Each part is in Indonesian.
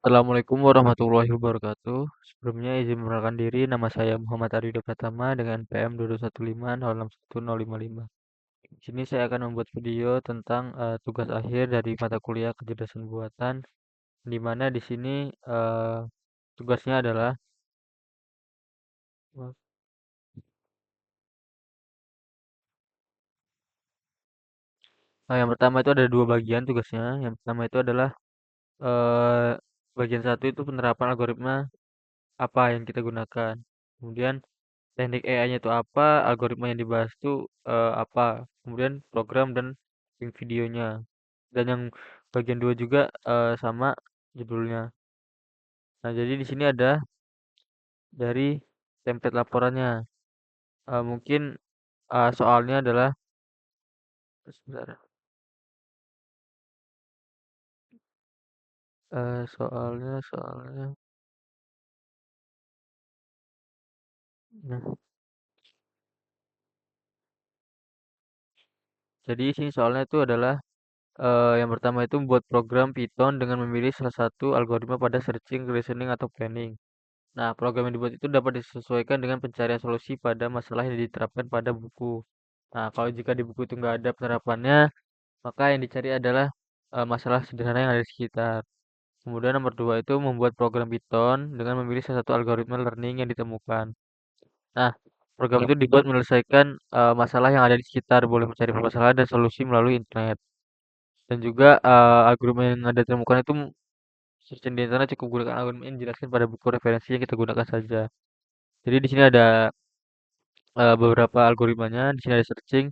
Assalamualaikum warahmatullahi wabarakatuh. Sebelumnya izin memperkenalkan diri, nama saya Muhammad Arido Pratama dengan PM 2215061055. Di sini saya akan membuat video tentang tugas akhir dari mata kuliah kecerdasan buatan, di mana di sini tugasnya adalah yang pertama itu ada dua bagian tugasnya. Yang pertama itu adalah eh, bagian satu itu penerapan algoritma apa yang kita gunakan. Kemudian teknik AI-nya itu apa, algoritma yang dibahas itu apa, kemudian program dan link videonya. Dan yang bagian dua juga sama judulnya. Nah, jadi di sini ada dari template laporannya. Mungkin soalnya adalah sebentar. Soalnya. Nah, jadi sini soalnya itu adalah yang pertama itu membuat program Python dengan memilih salah satu algoritma pada searching, reasoning, atau planning. Nah, program yang dibuat itu dapat disesuaikan dengan pencarian solusi pada masalah yang diterapkan pada buku. Nah, kalau jika di buku itu nggak ada penerapannya, maka yang dicari adalah masalah sederhana yang ada di sekitar. Kemudian nomor dua itu membuat program Python dengan memilih salah satu algoritma learning yang ditemukan. Nah, program itu dibuat menyelesaikan masalah yang ada di sekitar, boleh mencari permasalahan dan solusi melalui internet. Dan juga algoritma yang ada ditemukan itu searching di internet cukup gunakan algoritma yang dijelaskan pada buku referensi yang kita gunakan saja. Jadi di sini ada beberapa algoritmanya. Di sini ada searching.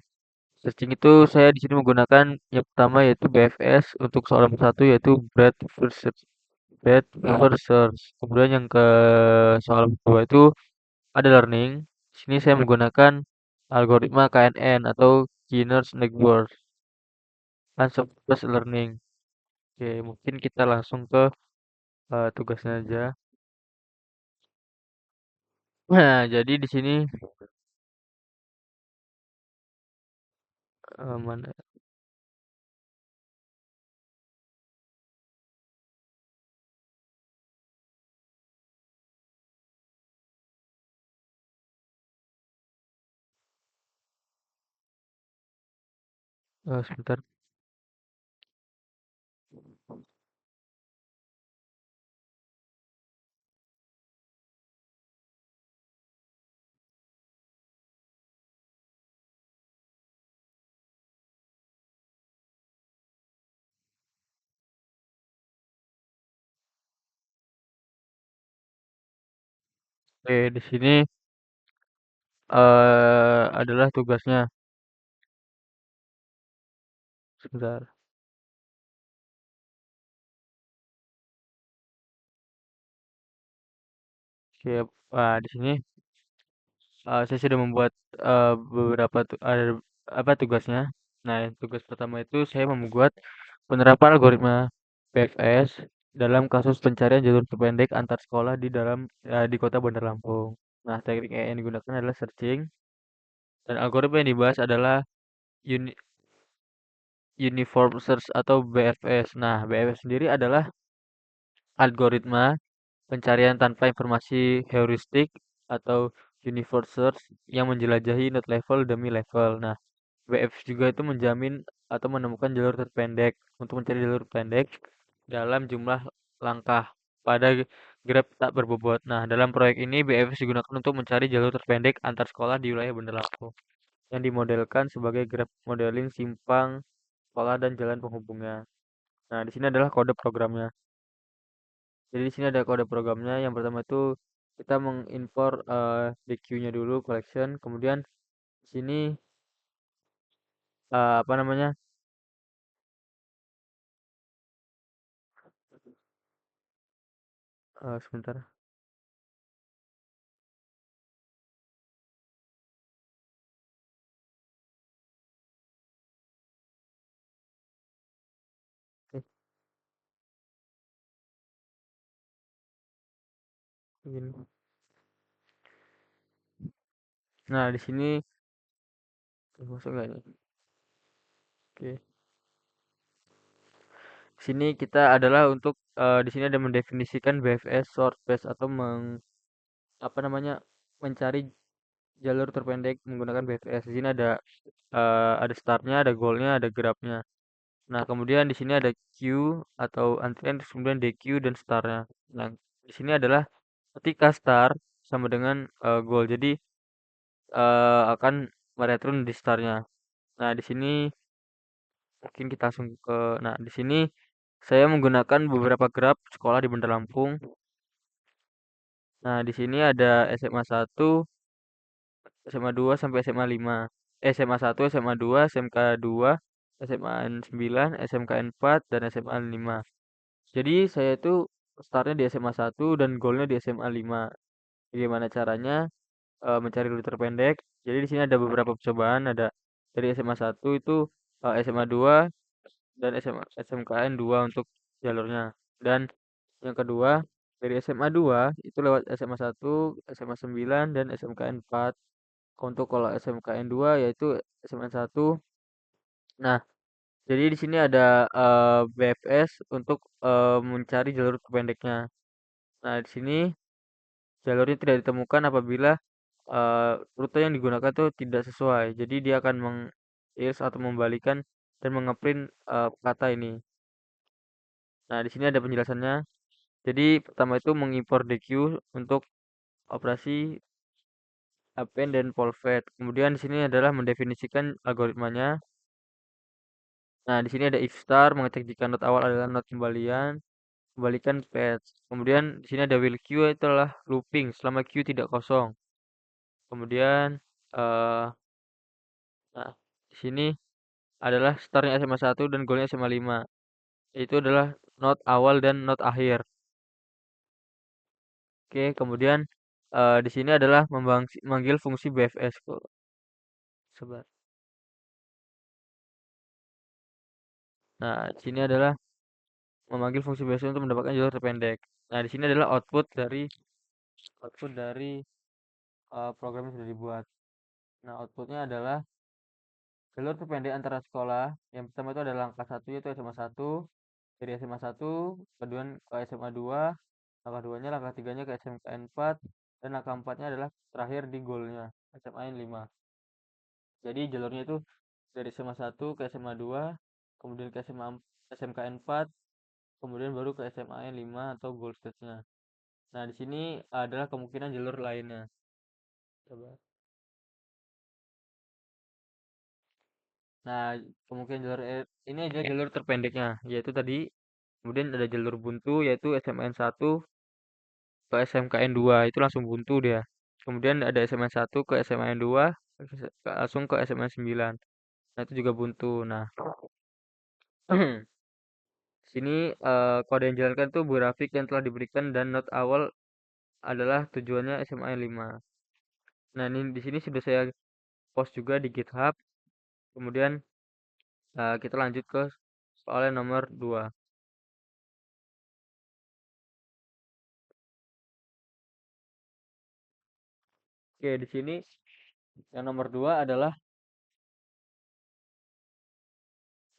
Searching itu saya di sini menggunakan yang pertama yaitu BFS untuk soal nomor satu yaitu breadth first search. Kemudian yang ke soal nomor dua itu ada learning. Di sini saya menggunakan algoritma KNN atau Kinner's Network Unsupervised Learning. Oke, mungkin kita langsung ke tugasnya aja. Nah, jadi di sini mana sebentar. Oke, di sini adalah tugasnya. Sebentar. Siap. Wah, di sini saya sudah membuat beberapa apa tugasnya. Nah, tugas pertama itu saya membuat penerapan algoritma PFS dalam kasus pencarian jalur terpendek antar sekolah di kota Bandar Lampung. Nah, teknik yang digunakan adalah searching dan algoritma yang dibahas adalah uni- uniform search atau BFS. Nah, BFS sendiri adalah algoritma pencarian tanpa informasi heuristik atau universe search yang menjelajahi node level demi level. Nah, WF juga itu menjamin atau menemukan jalur terpendek untuk mencari jalur pendek dalam jumlah langkah pada grab tak berbobot. Nah, dalam proyek ini BFS digunakan untuk mencari jalur terpendek antar sekolah di wilayah Bandar Lampung yang dimodelkan sebagai grab modeling simpang sekolah dan jalan penghubungnya. Nah, di sini adalah kode programnya. Jadi di sini ada kode programnya. Yang pertama itu kita mengimpor DQ-nya dulu collection, kemudian di sini apa namanya? Sebentar. Eh, begini. Nah, di sini masuk nggak ini? Oke. Sini kita adalah untuk di sini ada mendefinisikan BFS short base atau apa namanya mencari jalur terpendek menggunakan BFS. Di sini ada startnya, ada goalnya, ada grabnya. Nah, kemudian di sini ada queue atau antrian, terus kemudian DQ dan startnya. Nah, di sini adalah ketika start sama dengan goal. Jadi akan mereturn di startnya. Nah, di sini mungkin kita langsung ke. Nah, di sini saya menggunakan beberapa grab sekolah di Bandar Lampung. Nah, di sini ada SMA 1, SMA 2 sampai SMA 5. SMA 1, SMA 2, SMK 2, SMAN 9, SMKN 4, dan SMAN 5. Jadi saya itu startnya di SMA 1 dan goalnya di SMA 5. Gimana caranya mencari rute terpendek? Jadi di sini ada beberapa percobaan, ada dari SMA 1 itu SMA 2 dan SMKN 2 untuk jalurnya. Dan yang kedua dari SMA 2 itu lewat SMA 1, SMA 9 dan SMKN 4. Untuk kalau SMKN 2 yaitu SMN 1. Nah, jadi di sini ada BFS untuk mencari jalur terpendeknya. Nah, di sini jalurnya tidak ditemukan apabila rute yang digunakan itu tidak sesuai. Jadi dia akan mengiris atau membalikan dan mengeprint kata ini. Nah, di sini ada penjelasannya. Jadi pertama itu mengimpor DQ untuk operasi append dan polvet. Kemudian di sini adalah mendefinisikan algoritmanya. Nah, di sini ada if star mengecek jika not awal adalah not kembalian, kembalikan patch. Kemudian di sini ada will queue itu adalah looping selama queue tidak kosong. Kemudian nah, di sini adalah startnya SMA 1 dan goalnya SMA 5. Itu adalah not awal dan not akhir. Oke, kemudian di sini adalah memanggil fungsi BFS kok. Sebentar. Nah, di sini adalah memanggil fungsi BFS untuk mendapatkan jalur terpendek. Nah, di sini adalah output dari program yang sudah dibuat. Nah, outputnya adalah jalur terpendek antara sekolah. Yang pertama itu adalah langkah 1 yaitu SMA 1. Dari SMA 1, kedua ke SMA 2, langkah 2-nya, langkah 3-nya ke SMKN 4, dan langkah 4-nya adalah terakhir di goalnya SMAN 5. Jadi jalurnya itu dari SMA 1 ke SMA 2, kemudian ke SMKN 4, kemudian baru ke SMAN 5 atau goal stage-nya. Nah, di sini adalah kemungkinan jalur lainnya. Coba. Nah, kemungkinan ini adalah jalur terpendeknya, yaitu tadi. Kemudian ada jalur buntu yaitu SMN 1 ke SMKN 2 itu langsung buntu dia. Kemudian ada SMN 1 ke SMN 2 langsung ke SMN 9. Nah, itu juga buntu. Nah, sini kode yang dijalankan itu grafik yang telah diberikan dan not awal adalah tujuannya SMA 5. Nah, ini di sini sudah saya post juga di GitHub. Kemudian kita lanjut ke soal yang nomor 2. Oke, di sini yang nomor 2 adalah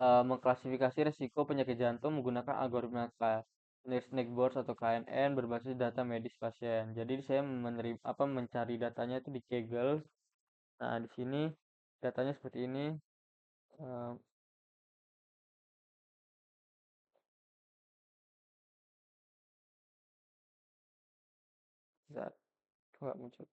mengklasifikasi risiko penyakit jantung menggunakan algoritma Snake-Board atau KNN berbasis data medis pasien. Jadi saya mencari datanya itu di Kaggle. Nah, di sini datanya seperti ini. Eh, Bentar, coba muncul.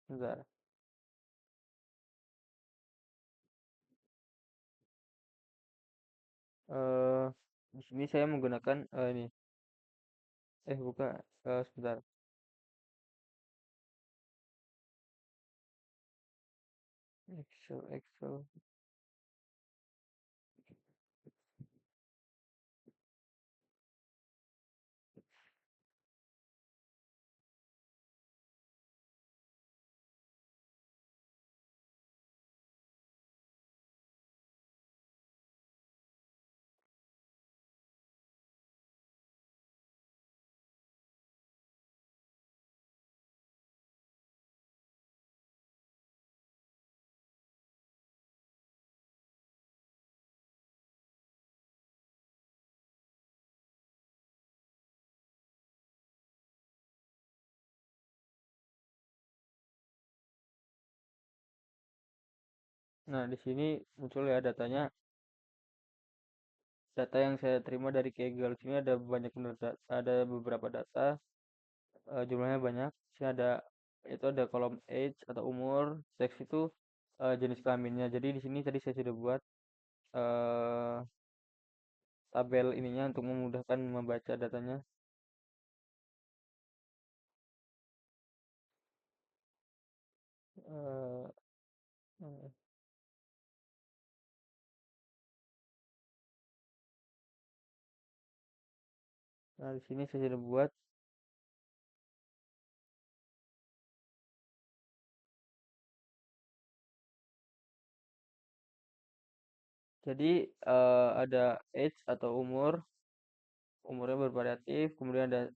Bentar. Eh, di sini saya menggunakan ini. Buka. Sebentar. Excel. Nah, di sini muncul ya datanya. Data yang saya terima dari Kaggle sini ada banyak bener ada beberapa data, jumlahnya banyak. Sini ada itu ada kolom age atau umur, seks itu jenis kelaminnya. Jadi di sini tadi saya sudah buat eh, tabel ininya untuk memudahkan membaca datanya. Eh, eh, nah, di sini saya sudah buat. Jadi ada age atau umur, umurnya bervariatif. Kemudian ada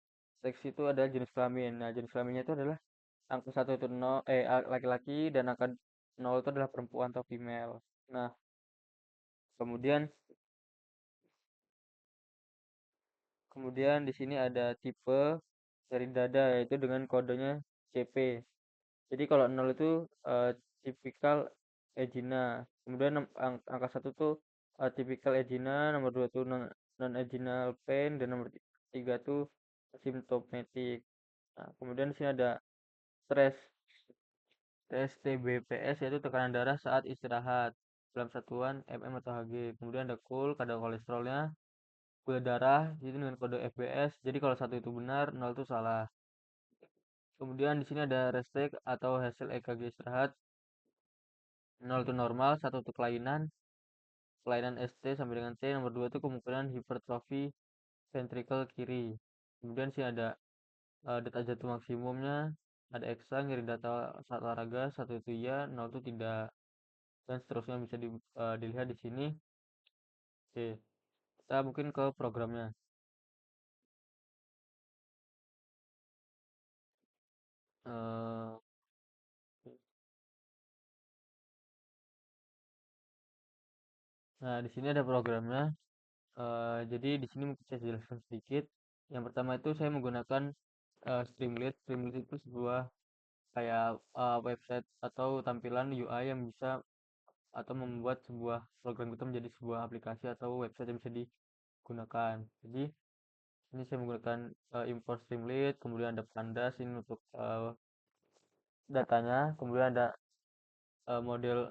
seks itu ada jenis kelamin. Nah, jenis kelaminnya itu adalah angka satu itu nol, laki-laki, dan angka nol itu adalah perempuan atau female. Nah, kemudian kemudian di sini ada tipe dari dada yaitu dengan kodenya CP. Jadi kalau nol itu tipikal egina. Kemudian angka satu tuh tipikal egina, nomor dua tuh non eginal pain, dan nomor tiga tuh simptomatik. Nah, kemudian di sini ada stres. Tes TBPS yaitu tekanan darah saat istirahat dalam satuan mm atau Hg. Kemudian ada kadar kolesterolnya, gula darah itu dengan kode FBS. Jadi kalau satu itu benar, nol itu salah. Kemudian di sini ada restek atau hasil EKG istirahat. Nol itu normal, satu itu kelainan, kelainan ST sampai dengan T. Nomor dua itu kemungkinan hipertrofi ventricle kiri. Kemudian sini ada data jantung maksimumnya, ada eksa, nyeri data saat olahraga, satu itu iya, nol itu tidak, dan seterusnya bisa dilihat di sini. Oke, kita mungkin ke programnya. Eh, nah, di sini ada programnya. Jadi di sini mungkin saya jelaskan sedikit. Yang pertama itu saya menggunakan Streamlit. Streamlit itu sebuah kayak website atau tampilan UI yang bisa atau membuat sebuah program itu menjadi sebuah aplikasi atau website yang bisa digunakan. Jadi ini saya menggunakan import Streamlit, kemudian ada Pandas ini untuk datanya, kemudian ada model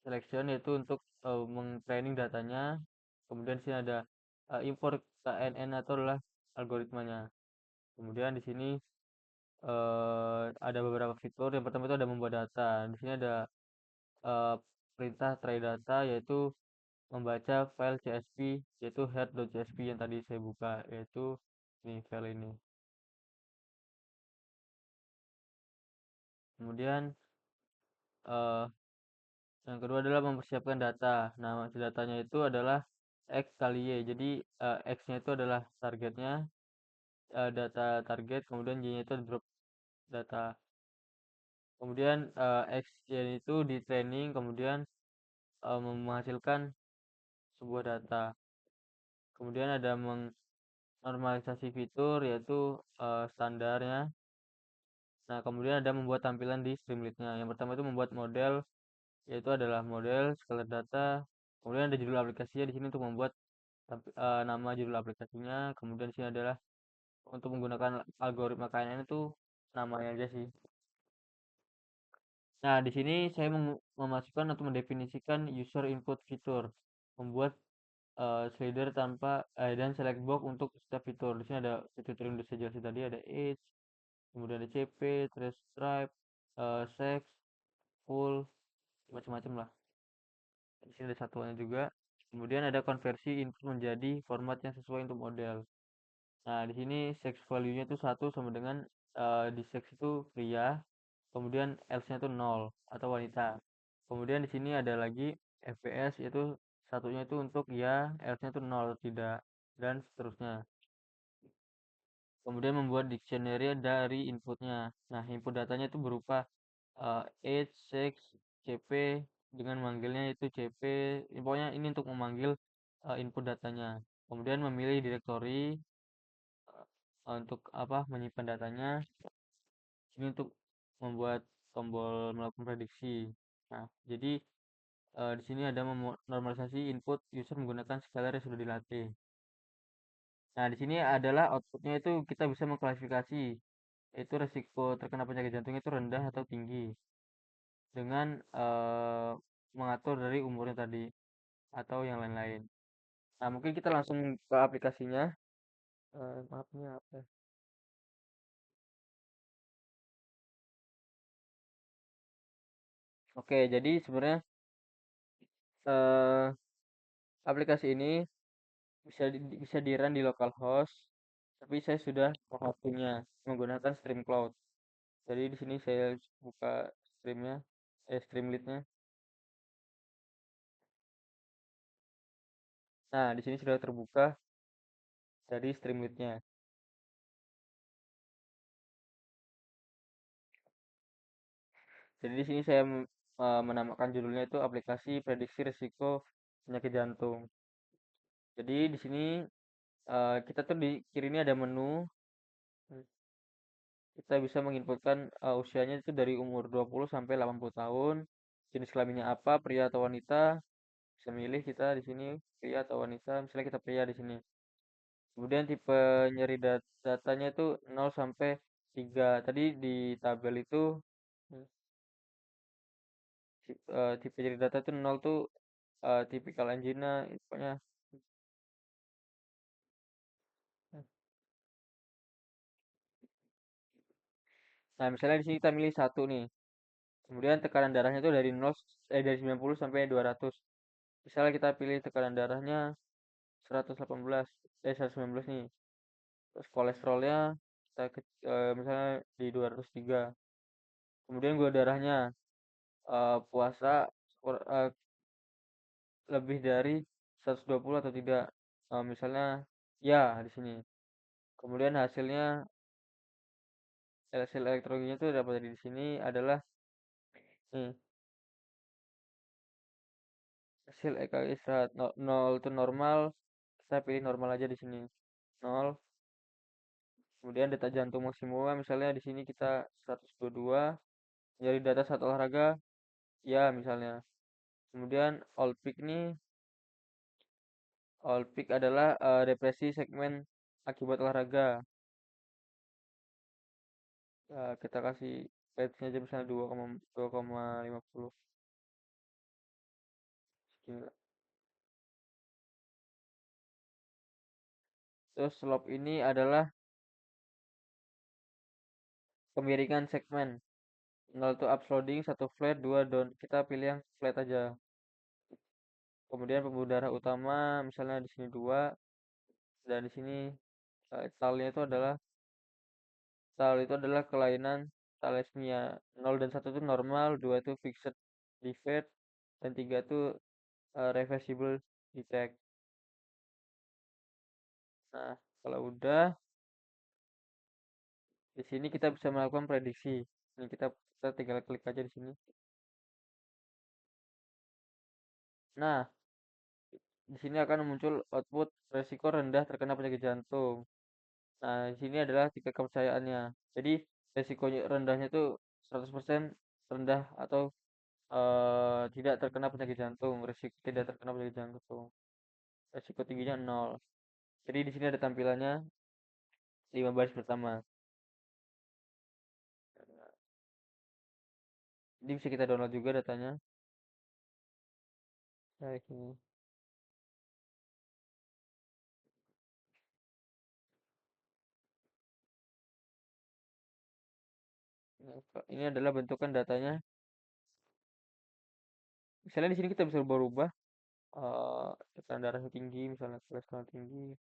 selection yaitu untuk meng-training datanya. Kemudian sini ada import KNN atau adalah algoritmanya. Kemudian di sini ada beberapa fitur. Yang pertama itu ada membuat data. Di sini ada eh, perintah try data yaitu membaca file CSV yaitu head.csv yang tadi saya buka, yaitu ini file ini. Kemudian eh, yang kedua adalah mempersiapkan data. Nah, datanya itu adalah X kali Y. Jadi X-nya itu adalah targetnya, data target, kemudian Y-nya itu drop data. Kemudian X-Y itu di training, kemudian menghasilkan sebuah data. Kemudian ada normalisasi fitur yaitu standarnya. Nah, kemudian ada membuat tampilan di Streamlit-nya. Yang pertama itu membuat model, yaitu adalah model, scalar data. Kemudian ada judul aplikasinya di sini untuk membuat nama judul aplikasinya. Kemudian di sini adalah untuk menggunakan algoritma KNN itu namanya aja sih. Nah, di sini saya memasukkan atau mendefinisikan user input fitur, membuat slider tanpa dan select box untuk setiap fitur. Di sini ada fitur yang sudah saya jelaskan tadi, ada age, kemudian ada CP, trace stripe, sex, full, macam-macam lah. Di sini ada satuannya juga. Kemudian ada konversi input menjadi format yang sesuai untuk model. Nah, di sini sex value-nya itu satu sama dengan di sex itu pria, kemudian else-nya itu nol atau wanita. Kemudian di sini ada lagi FPS yaitu satunya itu untuk ya, else-nya itu nol atau tidak, dan seterusnya. Kemudian membuat dictionary dari inputnya. Nah, input datanya itu berupa age, sex, CP, dengan manggilnya itu CP. Pokoknya ini untuk memanggil input datanya. Kemudian memilih directory untuk apa menyimpan datanya. Ini untuk membuat tombol melakukan prediksi. Nah, jadi Di sini ada normalisasi input user menggunakan scalar yang sudah dilatih. Nah, di sini adalah outputnya itu kita bisa mengklasifikasi itu resiko terkena penyakit jantung itu rendah atau tinggi dengan mengatur dari umurnya tadi atau yang lain-lain. Nah, mungkin kita langsung ke aplikasinya. Maafnya apa? Oke, jadi sebenarnya eh, aplikasi ini bisa di-run di localhost, tapi saya sudah menghapusnya menggunakan Streamcloud. Jadi di sini saya buka streamnya, Streamlit-nya. Nah, di sini sudah terbuka dari Streamlit-nya. Jadi di sini saya menamakan judulnya itu aplikasi prediksi risiko penyakit jantung. Jadi di sini kita tuh di kiri ini ada menu. Kita bisa menginputkan usianya itu dari umur 20 sampai 80 tahun. Jenis kelaminnya apa, pria atau wanita. Bisa milih kita di sini pria atau wanita. Misalnya kita pria di sini. Kemudian tipe nyeri datanya itu 0 sampai 3. Tadi di tabel itu tipe nyeri data itu 0 tuh tipikal angina, pokoknya. Nah, misalnya di sini kita milih satu nih. Kemudian tekanan darahnya itu dari 90 sampai 200. Misalnya kita pilih tekanan darahnya 118, 119 nih. Terus kolesterolnya kita misalnya di 203. Kemudian gula darahnya puasa eh, lebih dari 120 atau tidak. Misalnya ya di sini. Kemudian hasil elektrolinya itu dapat dari di sini adalah nih, hasil EKG istirahat 0 itu normal, kita pilih normal aja di sini. 0. Kemudian detak jantung maksimum misalnya di sini kita 122. Dari data saat olahraga ya misalnya. Kemudian all peak adalah depresi segmen akibat olahraga. Kita kasih rate-nya aja misalnya 2,50. Gila. Terus slope ini adalah kemiringan segmen. 0 itu uploading, 1 flat, 2 down. Kita pilih yang flat aja. Kemudian pembuluh darah utama misalnya di sini 2 dan di sini talnya itu adalah kelainan thalassemia. 0 dan 1 itu normal, 2 itu fixed defect, dan 3 itu reversible defect. Nah, kalau udah di sini kita bisa melakukan prediksi. Ini kita tinggal klik aja di sini. Nah, di sini akan muncul output resiko rendah terkena penyakit jantung. Nah, di sini adalah tingkat kepercayaannya. Jadi, resiko rendahnya itu 100% rendah atau tidak terkena penyakit jantung, resiko tidak terkena penyakit jantung. Resiko tingginya 0. Jadi di sini ada tampilannya 5 baris pertama. Jadi bisa kita download juga datanya. Kayak gini. Nah, ini adalah bentukan datanya. Misalnya di sini kita bisa berubah tekanan darahnya tinggi, misalnya kolesterol tinggi,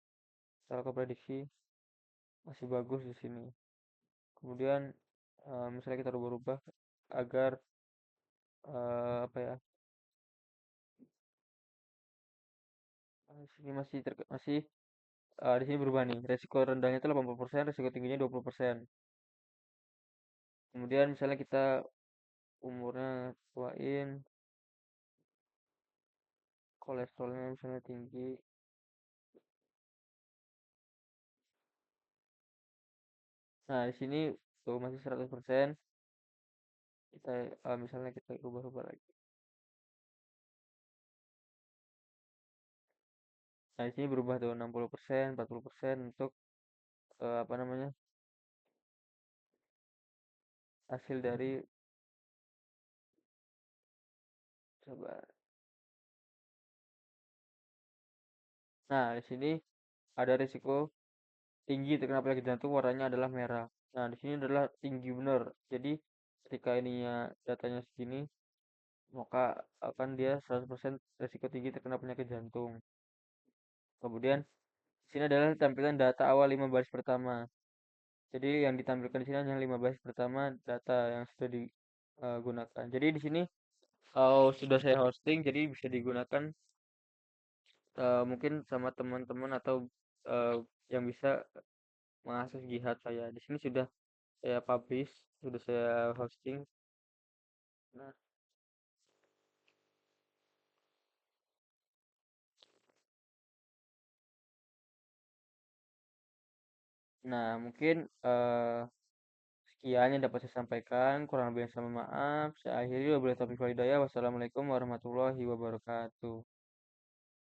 misalnya prediksi masih bagus di sini. Kemudian misalnya kita rubah-rubah agar apa ya? Di sini masih di sini berubah nih. Resiko rendahnya itu 80%, resiko tingginya 20%. Kemudian misalnya kita umurnya tuain, kolesterolnya misalnya tinggi. Nah, di sini tuh masih 100%. Kita misalnya kita ubah-ubah lagi. Nah, di sini berubah tuh 60%, 40% untuk apa namanya? Hasil dari coba. Nah, di sini ada risiko tinggi terkena penyakit jantung warnanya adalah merah. Nah, di sini adalah tinggi benar. Jadi ketika ininya datanya segini, maka akan dia 100% risiko tinggi terkena penyakit jantung. Kemudian di sini adalah tampilan data awal 5 baris pertama. Jadi yang ditampilkan di sini hanya 5 baris pertama data yang sudah digunakan. Jadi di sini kalau sudah saya hosting, jadi bisa digunakan mungkin sama teman-teman atau eh, yang bisa mengakses jihad saya. Di sini sudah saya publish, sudah saya hosting. Nah, mungkin sekian yang dapat saya sampaikan. Kurang lebih saya mohon maaf. Saya akhiri wabillahi taufiq wal hidayah. Wassalamualaikum warahmatullahi wabarakatuh.